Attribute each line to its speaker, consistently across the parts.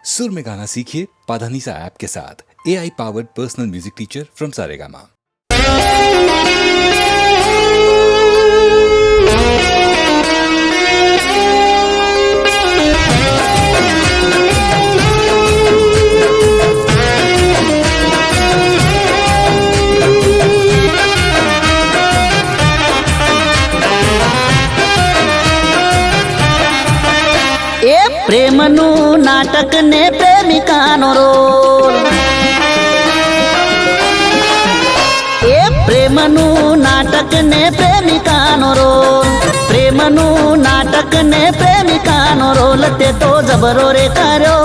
Speaker 1: सुर में गाना सीखिए पाधानीसा ऐप के साथ। AI powered personal music teacher from Saregama.
Speaker 2: પ્રેમનું નાટક ને પ્રેમિકાનો રોલ, એ પ્રેમનું નાટક ને પ્રેમિકાનો રોલ, પ્રેમનું નાટક ને પ્રેમિકાનો રોલ તે તો જબરો રે કર્યો,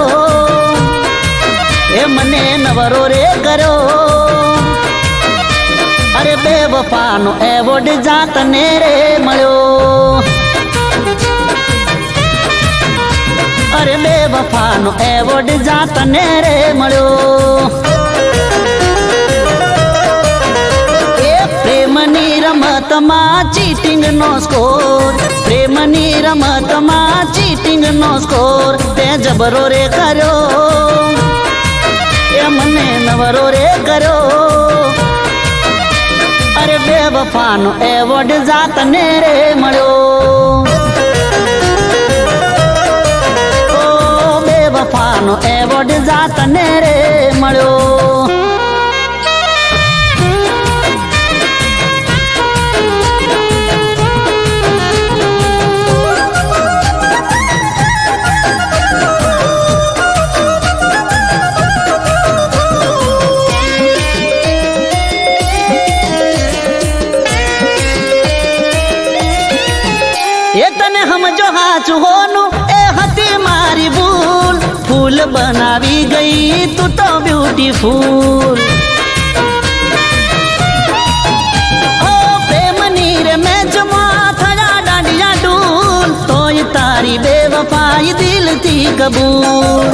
Speaker 2: એ મને નવરો રે કર્યો. અરે બેવફાનો એવોર્ડ જાતને રે મળ્યો, અરે બેવફાનો એવોર્ડ જાતને રે મળ્યો. એ પ્રેમની રમતમાં ચીટિંગનો સ્કોર, પ્રેમની રમતમાં ચીટિંગનો સ્કોર તે જબરો રે કર્યો, એ મને નવરો રે કર્યો. અરે બેવફાનો એવોર્ડ જાતને રે મળ્યો, વફાનો એવોર્ડ જાતને રે મળ્યો. એ તને સમજો હાચું હોનું એ હતી મારી ભૂલ, ફૂલ બનાવી ગઈ તું તો બ્યુટીફુલ. ઓ પ્રેમની રે મેચમાં થયા દાંડિયા ડૂલ, તોય તારી બેવફાઈ દિલથી કબૂલ.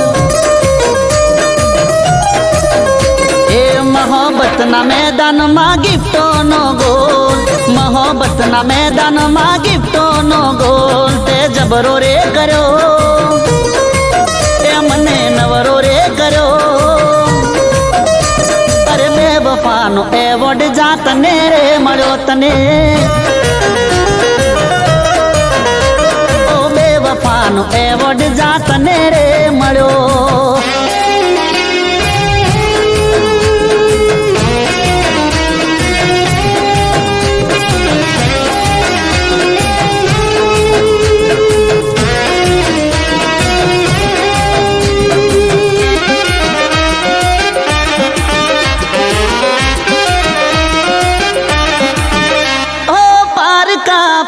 Speaker 2: એ મોહબ્બતના મેદાનમાં ગિફ્ટોનો ગોલ, મોહબ્બતના મેદાનમાં ગિફ્ટોનો ગોલ તે જબરો રે કર્યો, મને નવરો રે કર્યો. અરે બેવફાનો એવોર્ડ જાતને રે મળ્યો તને, ઓ બેવફાનો એવોર્ડ જાતને રે મળ્યો.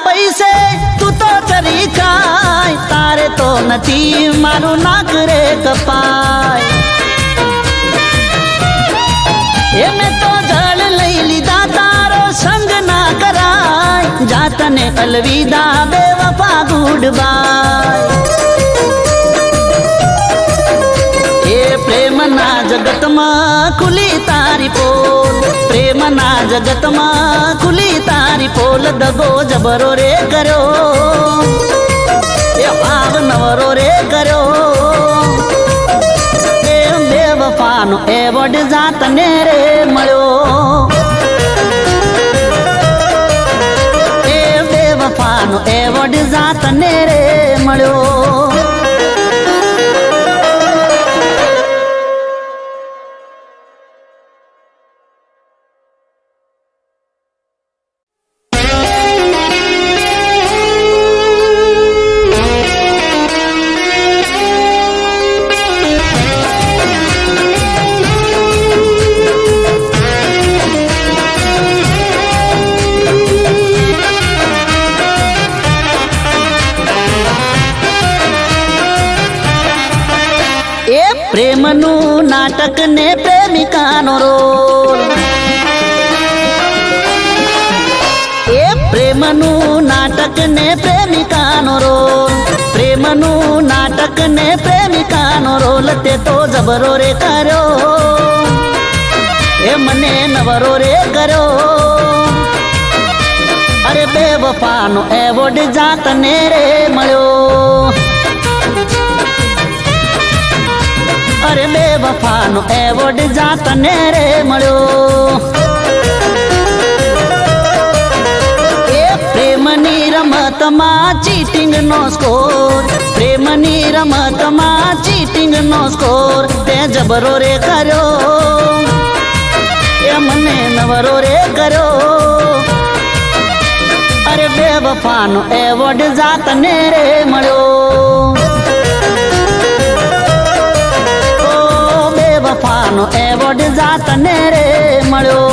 Speaker 2: પૈસે તું તો ચરી ખાય, તારે તો નથી મારું નાક રે કપાય. એને તો જળ લઈ લીધા તારો સંગ ના કરાય, જાતને અલવિદા બેવફા ગુડ બાય. એ પ્રેમના જગતમાં ખુલી તારી પોલ, પ્રેમના જગતમાં ખુલી તારી પોલ દગો જબરો રે કર્યો, એ ભાવ નવરો રે કર્યો. એ બેવફાનો એવોર્ડ જાતને રે મળ્યો, એ બેવફાનો એવોર્ડ જાતને રે મળ્યો. પ્રેમનું નાટક ને પ્રેમિકાનો રોલ, એ પ્રેમનું નાટક ને પ્રેમિકાનો રોલ, પ્રેમનું નાટક ને પ્રેમિકાનો રોલ તે તો જબરો રે કર્યો, એ મને નવરો રે કર્યો. અરે બેવફાનો એવોર્ડ જાતને રે મળ્યો, અરે બેવફાનો એવોર્ડ જા તને રે મળ્યો. એ પ્રેમની રમતમાં ચીટિંગ નો સ્કોર, પ્રેમની રમતમાં ચીટિંગ નો સ્કોર તે જબરો રે કર્યો, એ મને નવરો રે કર્યો. અરે બેવફાનો એવોર્ડ જા તને રે મળ્યો. બેવફાનો એવોર્ડ જા તને રે મળ્યો.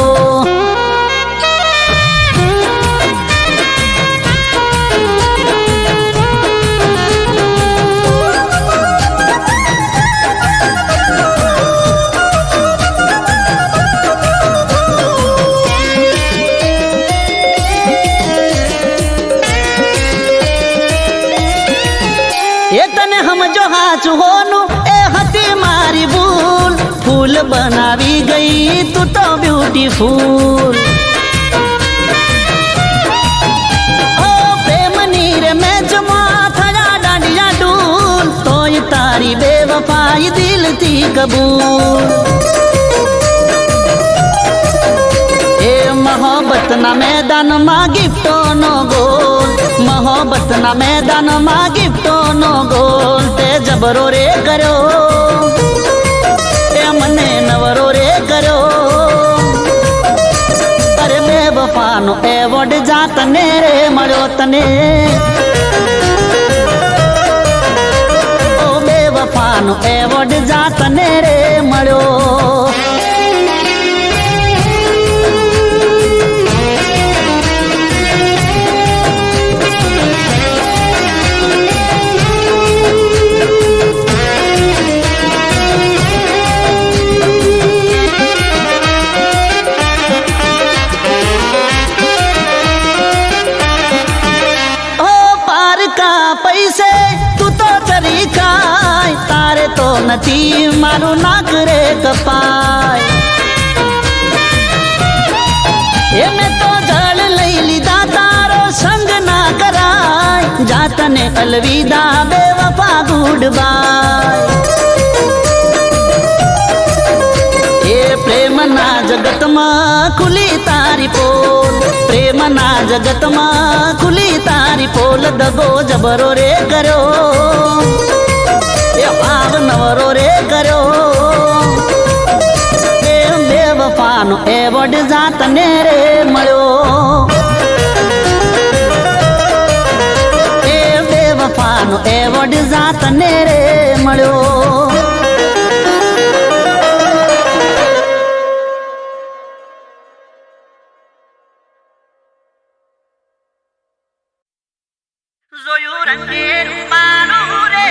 Speaker 2: એ તને સમજો હાચું હોનું એ હતી મારી ભૂલ, ફૂલ બનાવી ગઈ તું તો બ્યુટીફુલ. ઓ પ્રેમની રે મેચમાં થયા દાંડિયા ડૂલ, તોય તારી બેવફાઈ દિલથી કબૂલ. એ મોહબ્બતના મેદાનમાં ગિફ્ટોનો ગોલ, મોહબ્બતના મેદાનમાં ગિફ્ટોનો ગોલ તે જબરો રે કર્યો, એ મને નવરો રે કર્યો. અરે બેવફાનો એવોર્ડ જા તને રે મળ્યો તને. ઓ બેવફાનો એવોર્ડ જા તને રે મળ્યો. પૈસે તું તો ચરી ખાય, તારે તો નથી મારું નાક રે કપાય. એ મેં તો જળ લઈ લીધા તારો સંગ ના કરાય, જાતને અલવિદા બેવફા ગુડ બાય. એ પ્રેમના જગતમાં ખુલી તારી પોલ, પ્રેમના જગતમાં ખુલી તારી પોલ. દગો જબરો રે કર્યો, એ ભાવ નવરો રે કર્યો. એ બેવફાનો એવોર્ડ જા તને રે મળ્યો. એ બેવફાનો એવોર્ડ જા તને રે મળ્યો. જોયું રંગે રૂપાનું રે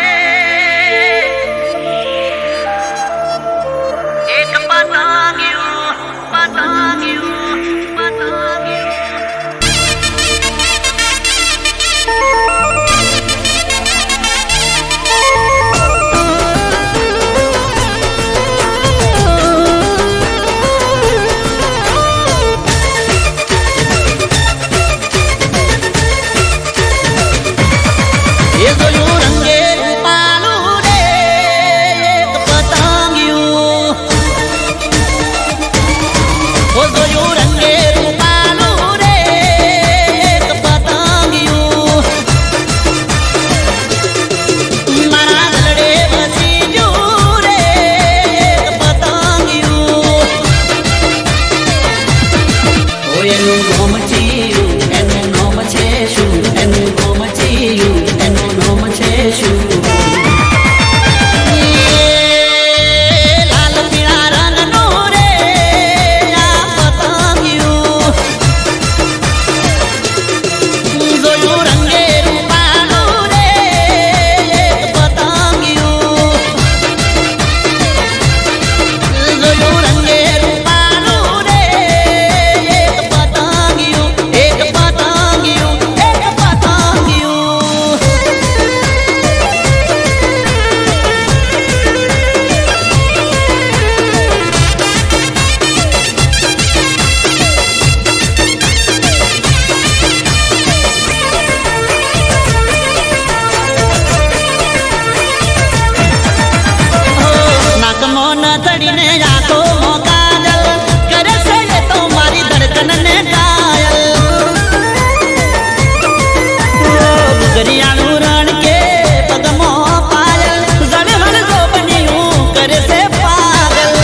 Speaker 2: એક પતંગિયું પતંગિયું પતંગિયું. સડીને આંખો મોકાજલ કરે છે એ તો મારી ધડકનને ઘાયલ ગુગરિયાનું રણ કે પગમાં પાયલ જળહળ જો બન્યું કરે છે પાગલ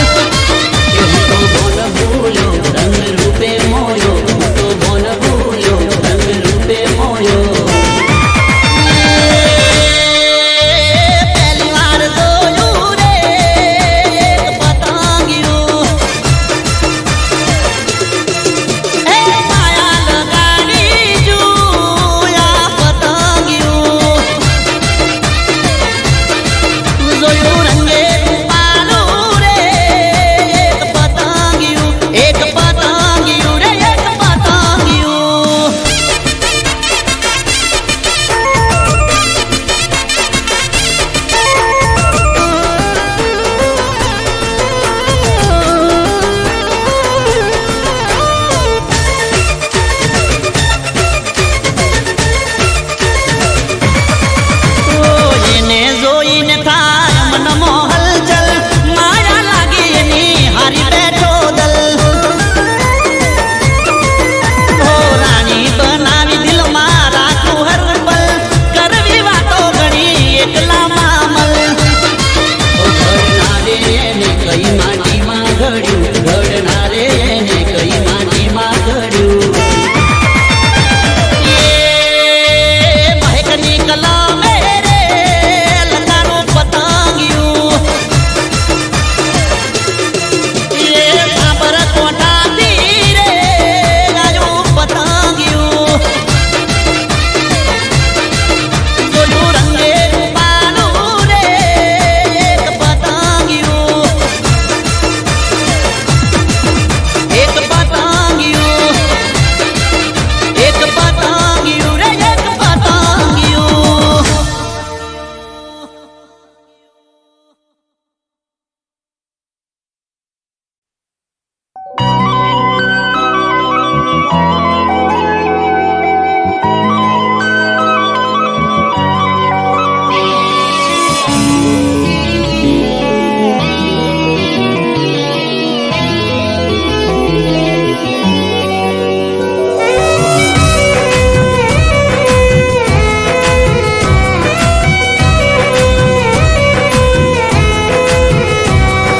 Speaker 2: હું તો બોન ભૂલ્યો રંગ રૂપે મોયો હું તો બોન ભૂલ્યો રંગ રૂપે મોયો પહેલી વાર જોયું રે એક પતંગિયું હે માયા લગાડી જોયા પતંગિયું જોયું રંગે રૂપાલું રે એક પતંગિયું રે એક પતંગિયું એને જોઈને થાય મનમાં હલચલ માયા લાગે એની હારી બેઠો દલ ઓ રાણી બનાવી દિલમાં રાખું હર પલ કરવી વાતો ઘણી એકલા મામલ ઘડનારે એને કઈ માટીમાં ઘડ્યું ઘડનારે એને કઈ માટીમાં ઘડ્યું મહેકની કલમે રે લંગાનું પતંગિયું સાબર કોટાથી રે ગાયું પતંગિયું જોયું રંગે રૂપાલું રે એક પતંગિયું એક પતંગિયું એક પતંગિયું રે એક પતંગિયું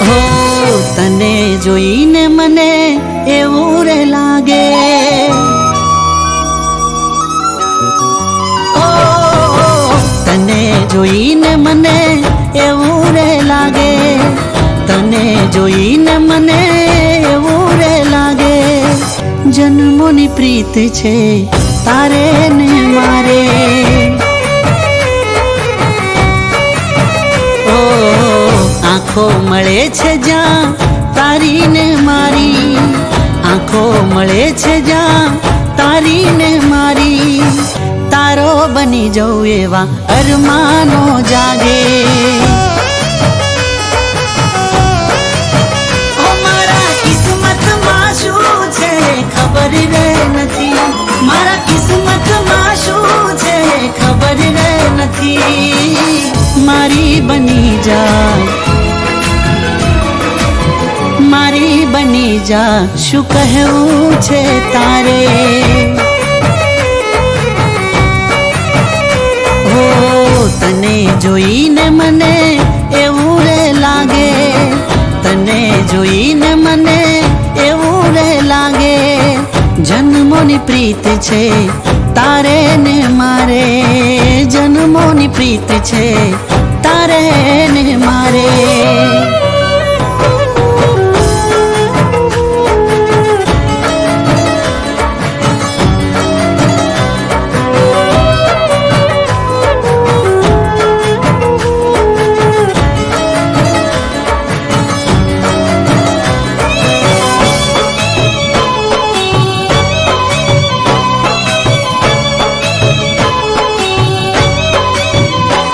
Speaker 2: હો તને જોઈને મને એવું રે લાગે ઓ તને જોઈને મને એવું રે લાગે તને જોઈને મને એવું રે લાગે જન્મોની પ્રીત છે તારે ને મારે ઓ આંખો મળે છે જ્યાં તારી ને મારી આંખો મળે છે જ્યાં તારી ને મારી તારો બની જવું એવા અરમાનો જાગે ઓ મારા કિસ્મતમાં શું છે ખબર રે નથી મારા કિસ્મતમાં શું છે ખબર રે નથી મારી બની જા મારી બની જા શું કહેવું છે તારે હો તને જોઈને મને એવું રે લાગે તને જોઈને મને એવું રે લાગે જન્મોની પ્રીત છે તારે ને મારે જન્મોની પ્રીત છે તારે ને મારે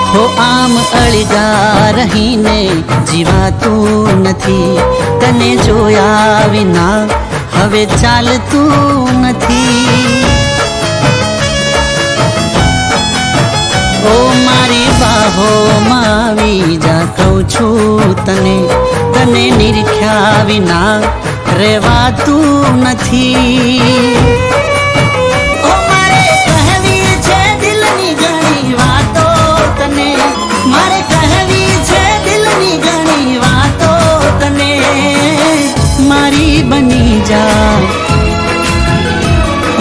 Speaker 2: હો આમ અળગા રહીને જીવાતું નથી તને જોયા વિના હવે ચાલતું નથી ઓ મારી બાહોમાં આવી જા કહું છું તને તને ઈર્ખ્યા વિના રહેવાતું નથી. ઓ મારે કહેવી છે દિલની ઘણી વાતો તને, મારે કહેવી છે દિલની ઘણી વાતો તને. મારી બની જા,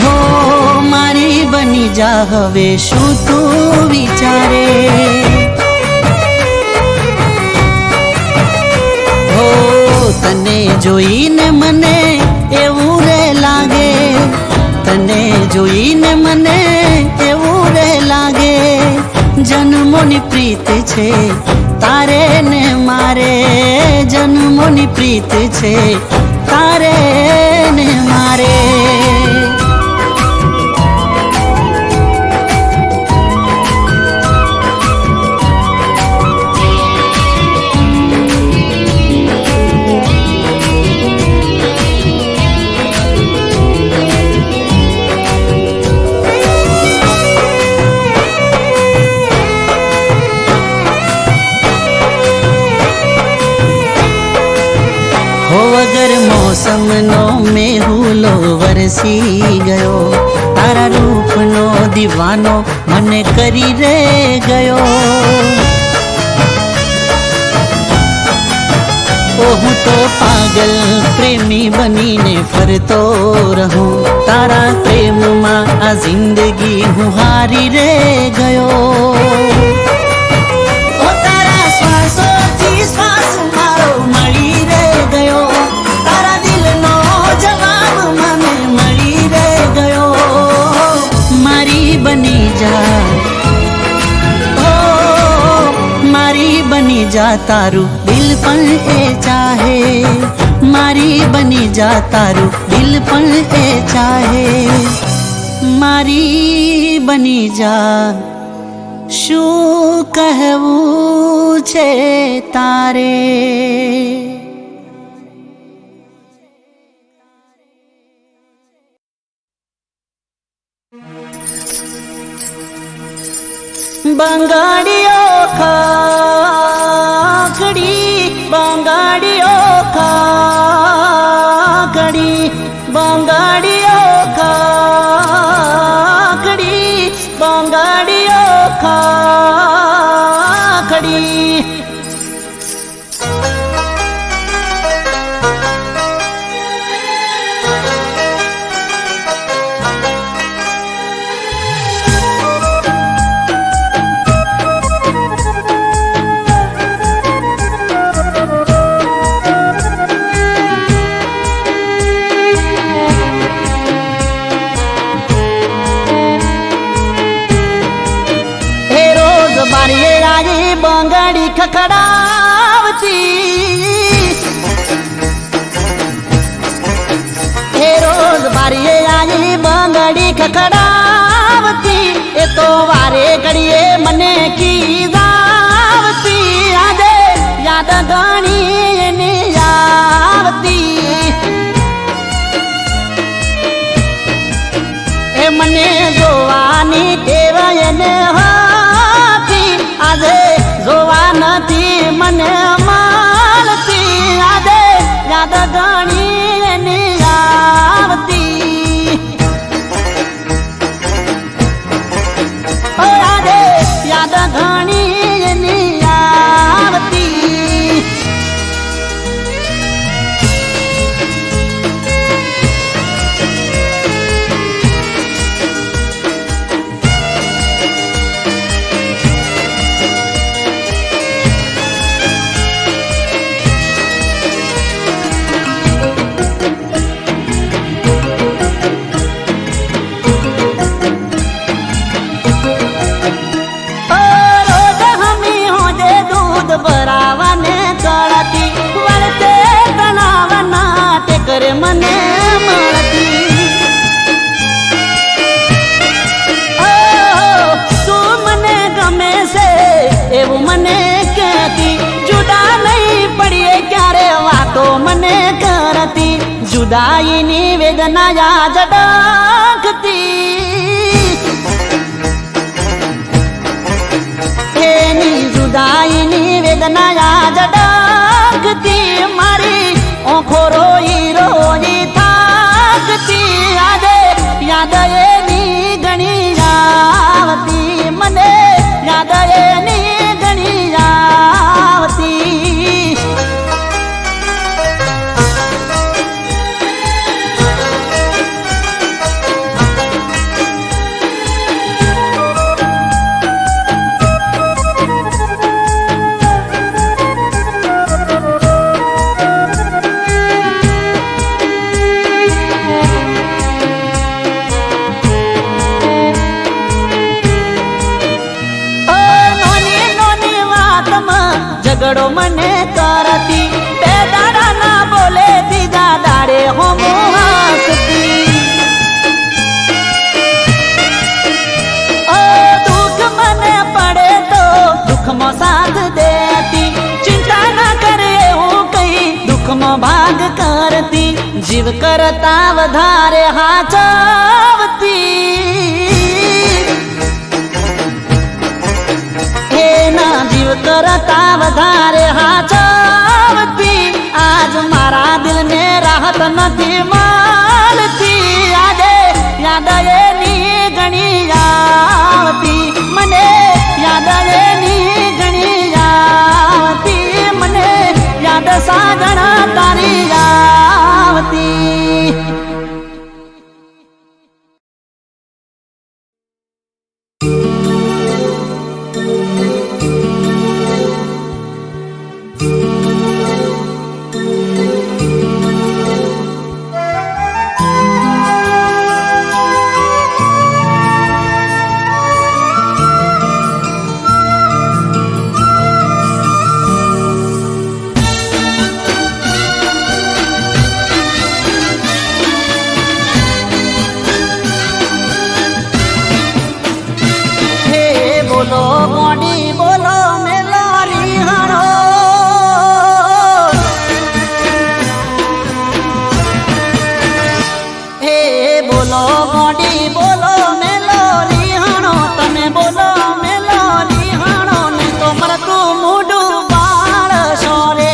Speaker 2: હો મારી બની જા, હવે શું તું વિચારે. હો તને જોઈને મને એવું રે લાગે, તને જોઈને મને એવું રે લાગે, જન્મોની પ્રીત છે તારે ને મારે, જન્મોની પ્રીત છે તારે ને મારે. વગર મોસમનો મેહુલો વરસી ગયો, તારા રૂપનો દીવાનો મને કરી રે ગયો. ઓ હું તો પાગલ પ્રેમી બનીને ફરતો રહું, તારા પ્રેમમાં આ જિંદગી હું હારી રે ગયો. ઓ તારા શ્વાસોથી શ્વાસ મારો મળી રે ગયો, તારા દિલનો જવાબ મને મળી રે ગયો. મારી બની જા, ઓ મારી બની જા, તારું દિલ પણ એ ચાહે, મારી બની જા, તારું દિલ પણ એ ચાહે. મારી બની જા, શું કહેવું છે તારે. બંગાળીઓ ખાકડી, બંગાળીઓ ખાકડી, બંગાળીઓ ખાકડી, બંગાળીઓ ખાકડી. બંગાળી ખખડાવતી, હે રોજ બારીએ આવી બંગાળી ખખડાવતી, એ તો વારે ઘડીએ મને કીધાવતી. આજે યાદ ઘણી એની આવતી, એ મને જોવાની ટેવ એને હતી, આજે જોવા નથી મને મળતી. આજે યાદ ઘણી એની આવતી, આજે યાદ ઘણી એની આવતી. ભરાવાને ચડતી વળતે તણાવના ટેકર મને મળતી. તું મને ગમે છે એવું મને કહેતી, જુદા નહીં પડીએ ક્યારે વાતો મને કરતી. જુદાઈની વેદના યાદ ડખતી, એની જુદાઈની વેદના યાદ ડખતી. મારી જીવ કરતા વધારે હાચવતી એના જીવ કરતા વધારે હાચવતી આજ મારા દિલને રાહત નથી મળતી આજે યાદ એની ઘણી આવતી મને યાદ એની ઘણી આવતી મને યાદ સાજણા તારી આવતી બોલો મોડી બોલો મેલોરી હણો હે બોલો મોડી બોલો મેલોરી હણો તમે બોલો મેલોરી હણો ને તો મરતું મૂડું બાળશો રે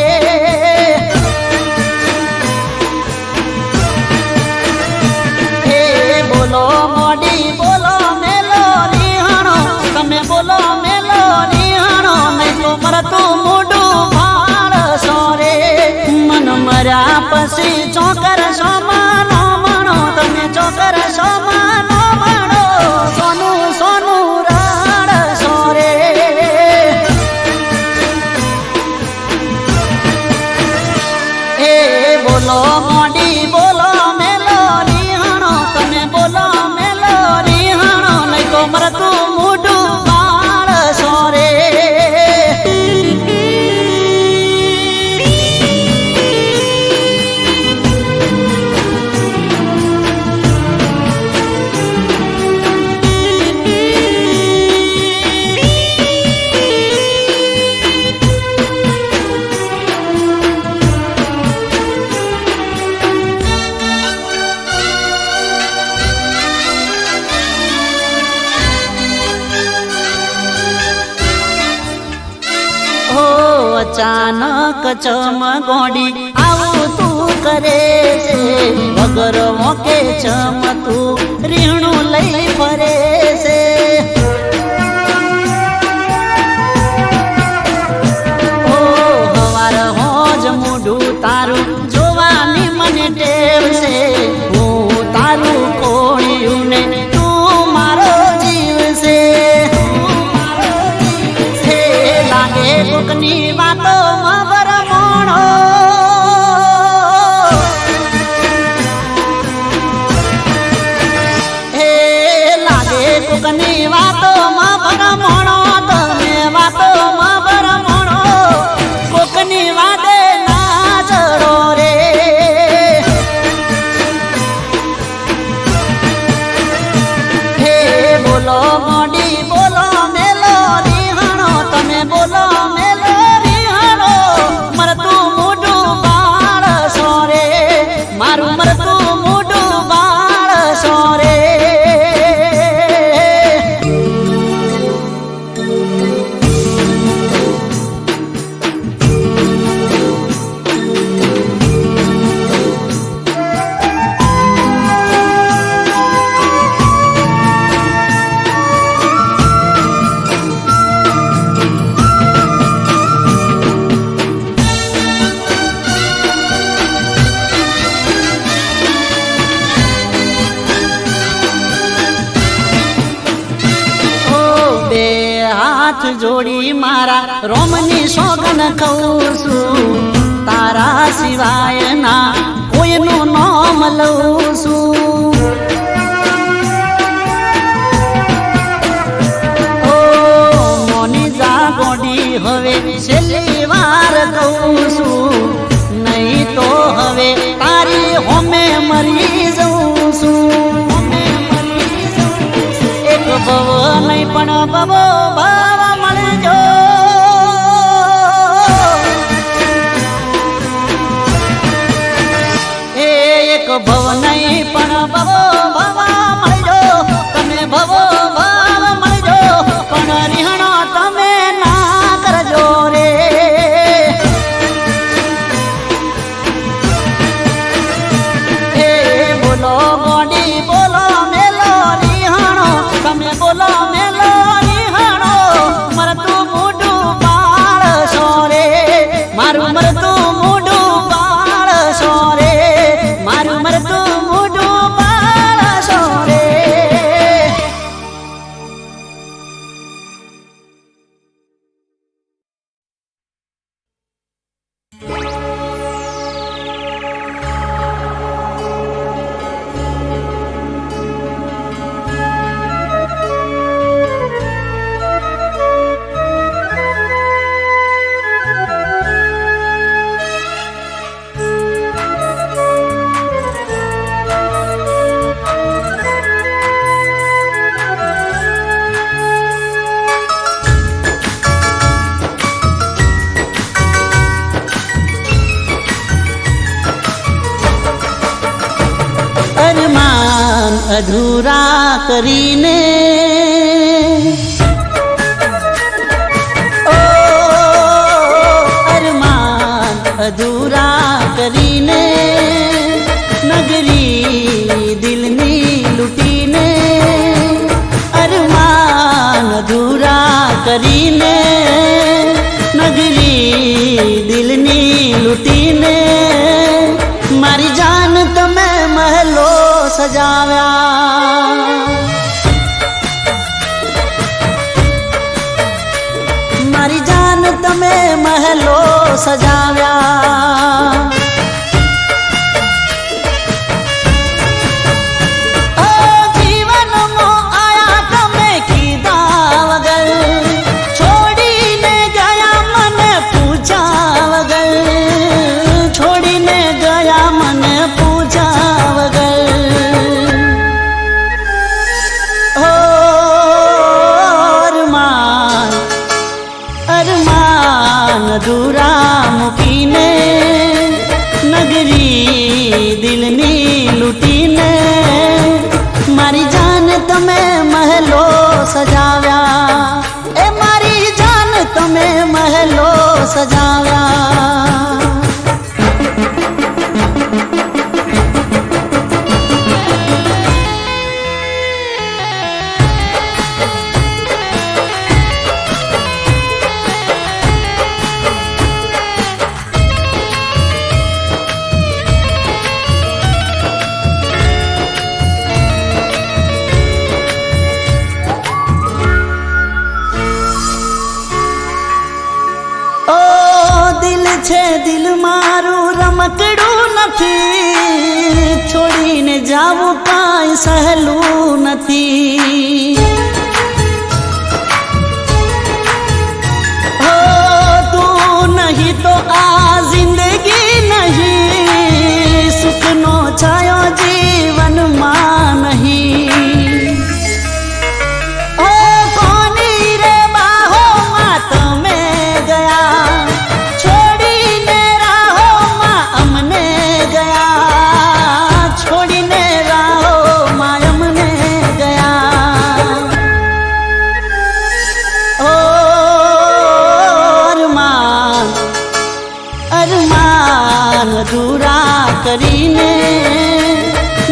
Speaker 2: હે બોલો મોડી બોલો મેલોરી હણો તમે બોલો મેલોરી હણો નહીં તો મરતું મોઢું ભાળશો રે મન મર્યા પછી ચોકર સોમાનો મણો તમે ચોકર સોમાનો મણો સોનું સોનું રડશો રે એ બોલો મોડી બોલો મેલોરી હણો તમે બોલો મેલોરી હણો નહીં તો મરતું મોઢું બાળશો રે અચાનક ચમગોડી આવું તું કરે છે વગર મોકે ચમતું રીણું લઈ ફરે છે ઓ હવાર હોજ મોઢું તારું જોવાની મને ટેવ છે હું તારું કોળિયું ને તું મારો જીવ છે લાગે કોકની વાતો ભરમણો હે લાગે કોકની વાતો ભરમણો તમે વાતો ભરમણો કોકની વાતે ના ચડો રે હે બોલો મોડી બોલો મેલોરી હણો તમે બોલો મેલોરી હણો મરતું મોઢું બાળશો રે મારું મરતું મોઢું બાળશો રે હાથ જોડી મારા રોમની સોગન કહું છું તારા સિવાય ના કોઈનું નામ લઉં છું ઓ મોની જા ગોડી હવે છેલ્લી વાર કહું છું નહીં તો હવે તારી હોમે મરી જઉં છું એક ભવ નહીં પણ ભવો ભાવ મળજો એ ભવ નહીં પણ ભવો ભવા મળજો, તમે ભવો ભાવ મળજો, પણ રિહણો તમે ના કરજો રે. એ બોલો ગોડી બોલો મેલો રિહણો, તમે બોલો મેલો રિહણો, મરતું મોઢું બાળશો રે, મારું મરતું મોઢું બાળશો રે, મારું મરતું મોઢું બાળશો રે. અરમાન અધૂરા કરીને ઓ અરમાન અધૂરા કરીને નગરી દિલની લૂટીને, અરમાન અધૂરા કરીને નગરી દિલની લૂટીને, મારી જાન તમે મહેલો સજાવ્યા, મારી જાન તમે મહેલો સજાવ્યા. ઓ જીવનમાં આયા તમે કીધા વગર, છોડીને ગયા મને પૂછ્યા વગર, છોડીને ગયા મને પૂછ્યા વગર. ઓ અરમાન અરમાન અધૂરા મૂકીને નગરી દિલની લૂટીને, મારી જાન તમે મહેલો સજાવ્યા, એ મારી જાન તમે મહેલો સજાવ્યા. છે દિલ મારું રમકડું નથી, છોડીને જાવું કાંઈ સહેલું નથી. હો તું નહીં તો આ જિંદગી નહીં, સુખનો છાયો જીવનમાં નહીં. ઓ કોની રે બાહોમાં તમે ગયા, છોડીને રાહોમાં અમને ગયા. ઓ અરમાન અરમાન અધૂરા કરીને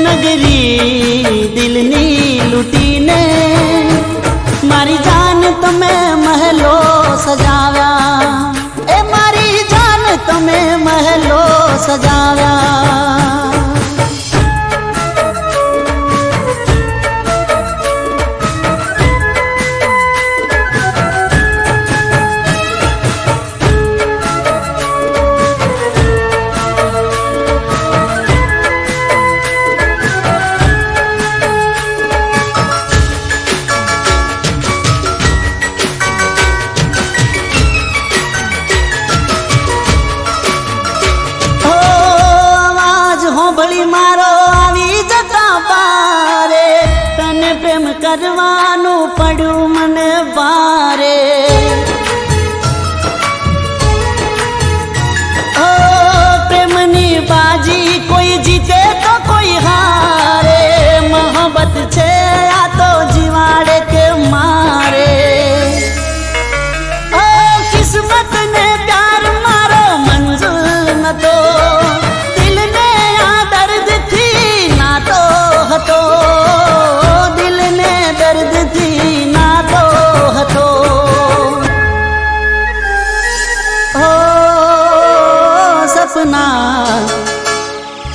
Speaker 2: નગરી દિલની લૂટીને, મારી જાન તમે મહેલો સજાવ્યા, એ મારી જાન તમે મહેલો સજાવ્યા.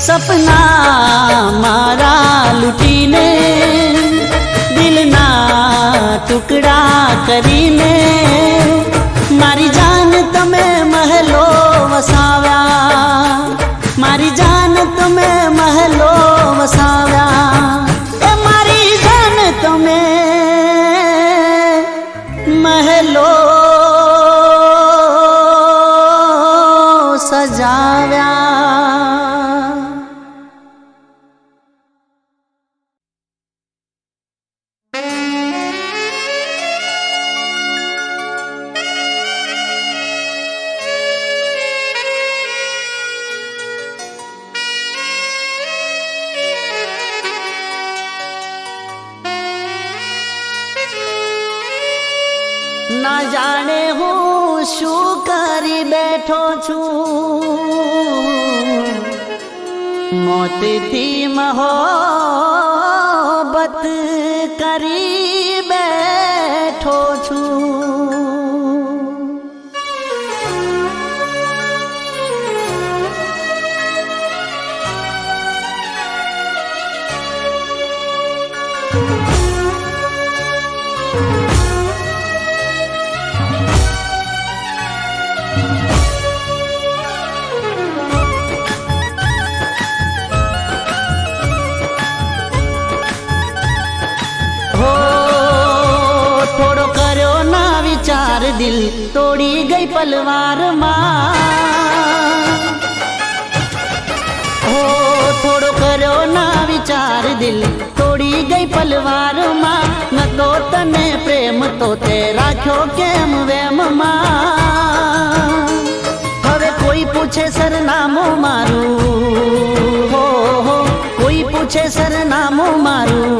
Speaker 2: સપના મારા લૂટીને દિલના ટુકડા કરીને મારી જાન તમે મહેલો વસાવ્યા, મારી જાન તમે મહેલો વસાવ્યા, એ મારી જાન તમે મહેલો સજાવ્યા. ના જાણે હું શું કરી બેઠો છું, મોતથી મોહબ્બત કરી બેઠો છું. દિલ તોડી ગઈ પલવારમાં, હો થોડો કર્યો ના વિચાર દિલ તોડી ગઈ પલવારમાં, ન તો તને પ્રેમ તો તે રાખ્યો કેમ વેમમાં. હવે કોઈ પૂછે સરનામું મારું, હો કોઈ પૂછે સરનામું મારું,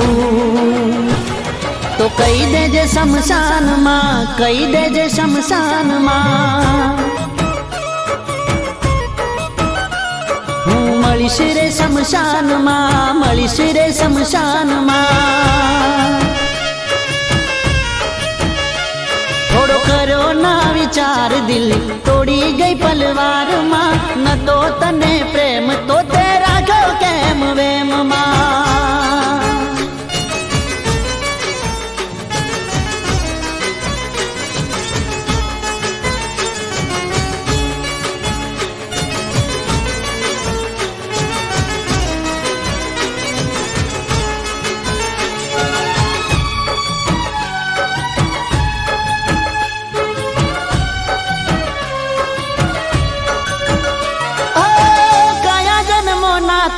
Speaker 2: તો કહી દેજે શમશાનમાં, કહી દેજે શમશાનમાં. હું મળીશ રે શમશાનમાં, મળીશ રે શમશાનમાં. થોડો કર્યો ના વિચાર દિલ તોડી ગઈ પલવારમાં, ન તો તને પ્રેમ તો તે રાખ્યો કેમ વેમમાં.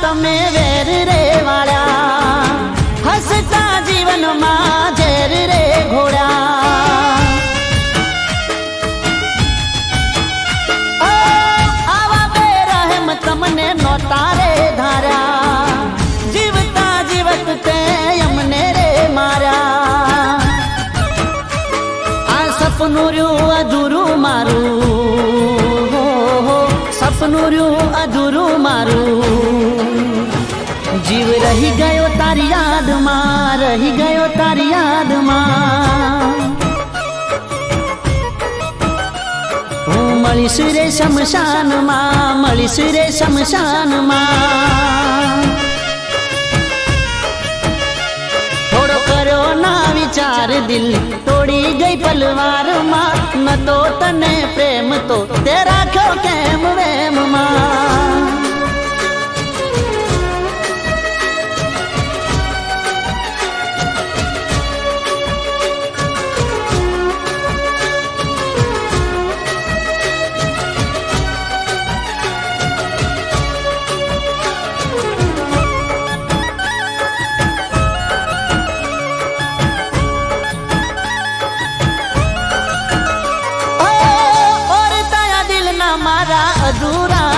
Speaker 2: તમે વેર રે વાળ્યા, હસતા જીવનમાં ઝેર રે ઘોડ્યા. આવા બેરહેમ તમને નોતા રે ધાર્યા, જીવતા જીવત તે અમને રે માર્યા. આ સપનું રહ્યું અધૂરું મારું, સપનું રહ્યું અધૂરું મારું, જીવ રહી ગયો તારી યાદમાં, રહી ગયો તારી યાદમાં. હું મળીશ રે શમશાનમાં, મળીશ રે શમશાનમાં. થોડો કર્યો ના વિચાર દિલ તોડી ગઈ પલવારમાં, ન તો તને પ્રેમ તો તે રાખ્યો કેમ વેમમાં. અધૂરા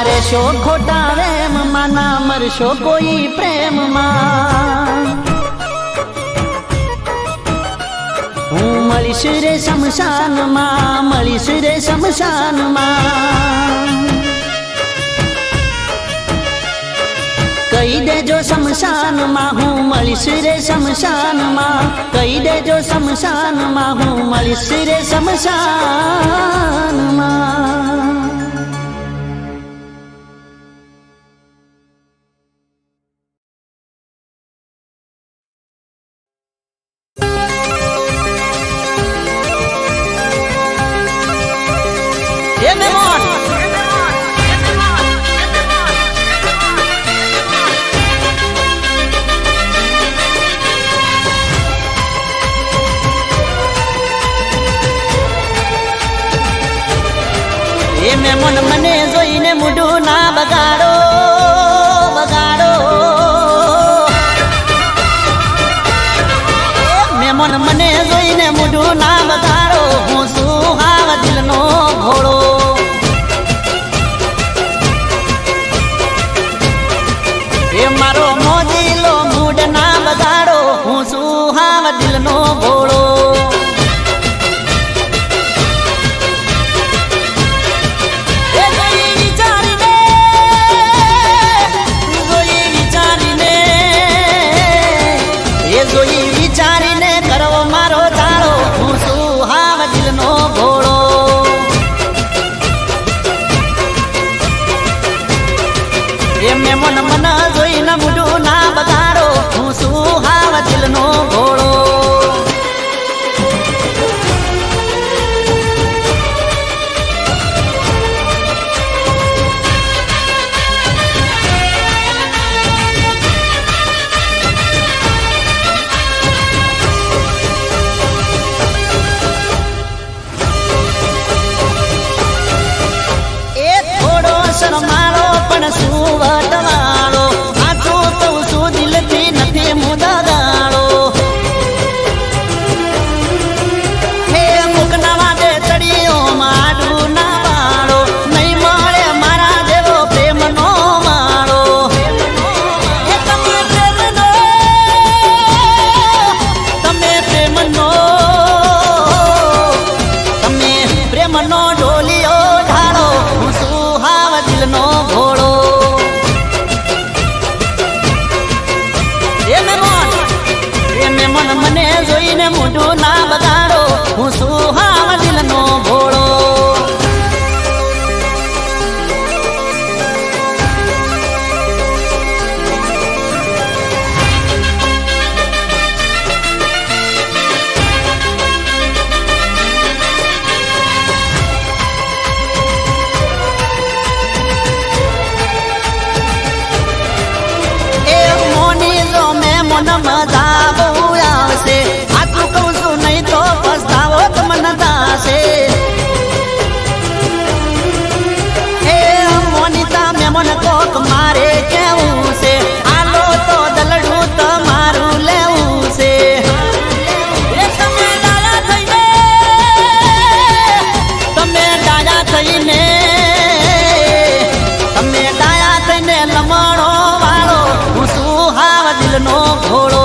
Speaker 2: રહેશો ખોટા વેમમાં, ના મરશો કોઈ પ્રેમમાં. હું મળીશ રે શમશાનમાં, મળીશ રે શમશાનમાં. કહી દેજો શમશાનમાં હું મળીશ રે શમશાનમાં. કહી દેજો શમશાનમાં હું મળીશ રે શમશાનમાં. મન મને જોઈને મૂઢું ના બગાડો, બગાડો. મન મને જોઈને મૂઢું ના બગાડો. હું શું હાવ દિલનો ઘોડો. એ મારો મોજીલો મૂડ ના બગાડો. હું શું હાવ દિલનો ઘોડો. જોઈ વિચારીને કરો મારો ચાળો. હું શું હાવ દિલનો ઘોડો. એમને મન મન જોઈને મૂઢું ના બગાડો. હું શું હાવ દિલનો ઘોડો. શરમાળો પણ શું વટવાળો. આછું કહું છું દિલથી નથી મુદગાળો. હે મુકના વાદે ચડીઓ માડું ના વાળો. નહીં મળે મારા જેવો પ્રેમનો માળો. તમે પ્રેમનો, તમે પ્રેમનો, તમે પ્રેમનો ઢોલિયો ઢાળો. હું શું દિલનો ઘોડો. એને મન મને જોઈને મૂઢું ના બગાડો. હું શું હાવ દિલનો ઘોડો. મન મજા બહુ આવશે. આટલું કહું છું નહીં તો પસ્તાવો તમને થશે. હે મોનિતા મેં મને કોક મારે કેવું છે. આલો તો દલડું તમારું લેવું છે. તમે ડાયા થઈને, તમે ડાયા થઈને, તમે ડાયા થઈને લમણો વાળો. હું શું હાવ દિલનો ઘોડો.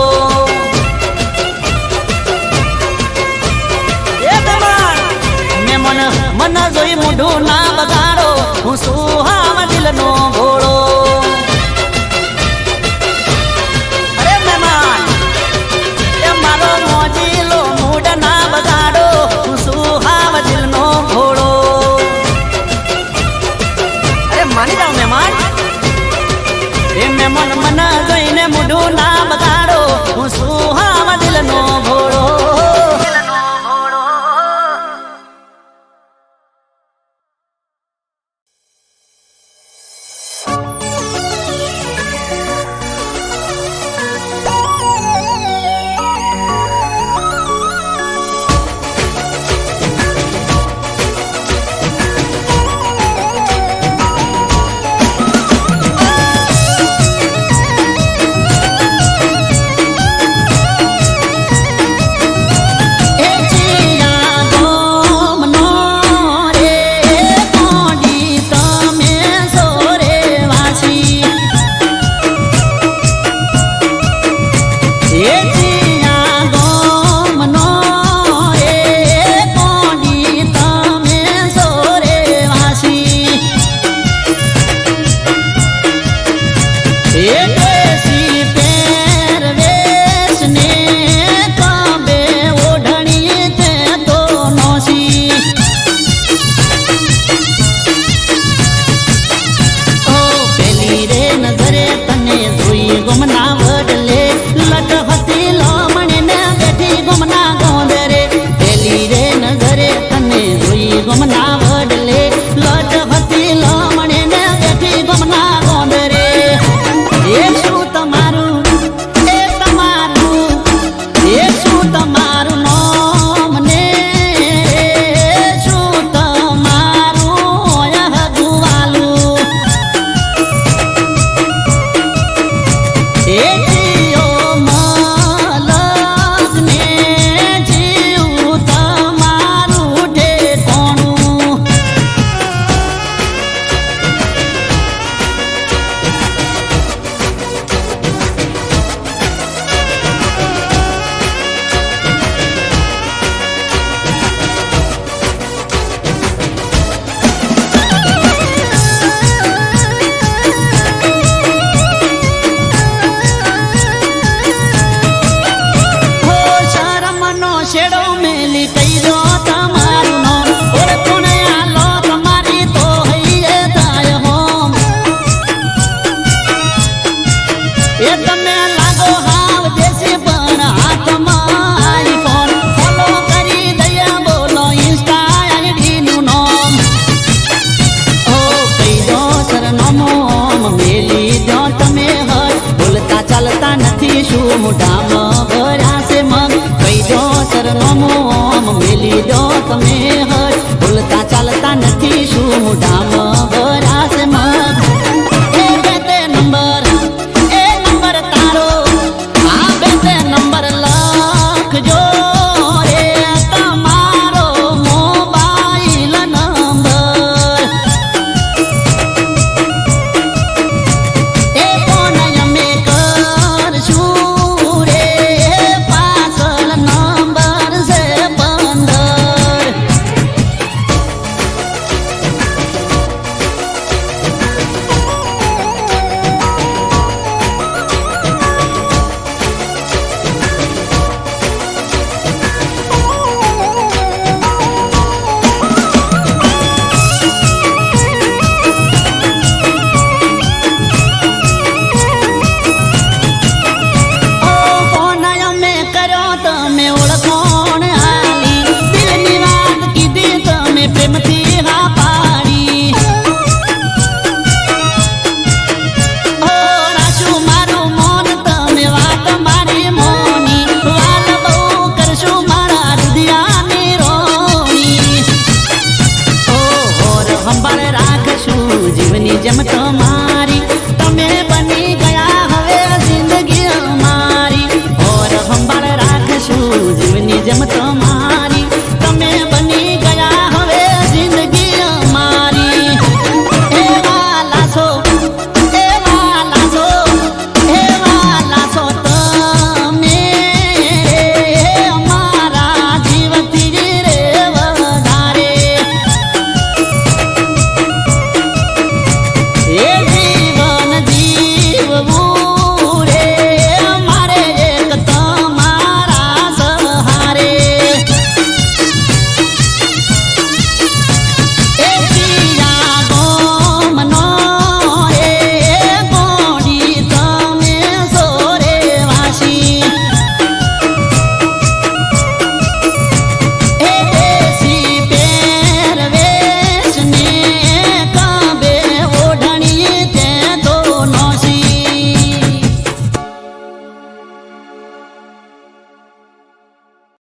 Speaker 2: મન જોઈ મૂઢું ના બગાડો. હું શું હાવ દિલનો ઘોડો. અરે મહેમાન, એ મારો મોજીલો મૂડ ના બગાડો. હું શું હાવ દિલનો ઘોડો. અરે માની જાઓ મહેમાન. એ મહેમાન મન જોઈને મૂઢું ના બગાડો. હું શું હાવ દિલનો ઘોડો. એ દેશી પહેરવેશ ને કાબે ઓઢણી તે તો નોસી ઓ પેલી રે નજરે તને જોઈ ગમના વડલે લટ હતી લમણે ને બેઠી ગમના ગોંદરે પેલી રે નજરે તને જોઈ ગમના વડલે લટ હતી લમણે ને બેઠી ગમના ગોંદરે એ શું તમારું એ શું તમારું નામ ને શું તમારું હગવાલું એ જીઓ મલક ને જીવ તમારું ઠેકાણું હો શરમનો શેડો મેલી કઈજો તમારું નામ ઓરે કોણે આલો તમારી તો હૈયે થાય હોમ એ તમે લાગો હાવ દેશી પણ હાથમાં આઈફોન ફોલો કરી દયા બોલો ઇન્સ્ટા આઈડી નું નામ ઓ કઈજો સરનામો મેલી દો તમે હર બોલતા ચાલતા નથી શું મોઢામાં ભર્યા છે મગ કઈજો સરનામો મેલી દો તમે હર બોલતા ચાલતા નથી શું મોઢામાં ભર્યા છે મગ એ બે તે નંબર તારો આ બે તે નંબર લખજો રે તમારો મોબાઈલ નંબર એ ફોન અમે કરશું રે પાછળ નંબર છે 15 ઓ ફોન અમે કર્યો તમે ઓળખોણ આલી દિલની વાત કીધી તમે પ્રેમથી હા પાડી ઓ રાશું મારું મોન તમે વાત મારી મોની વાલ બહુ કરશું મારા રુધિયાની રોણી ઓ ઓર હંભાળ રાખશું જીવની જેમ તમારી તમે બની ગયા હવે જિંદગી અમારી ઓર હંભાળ રાખશું જીવની જેમ તમારી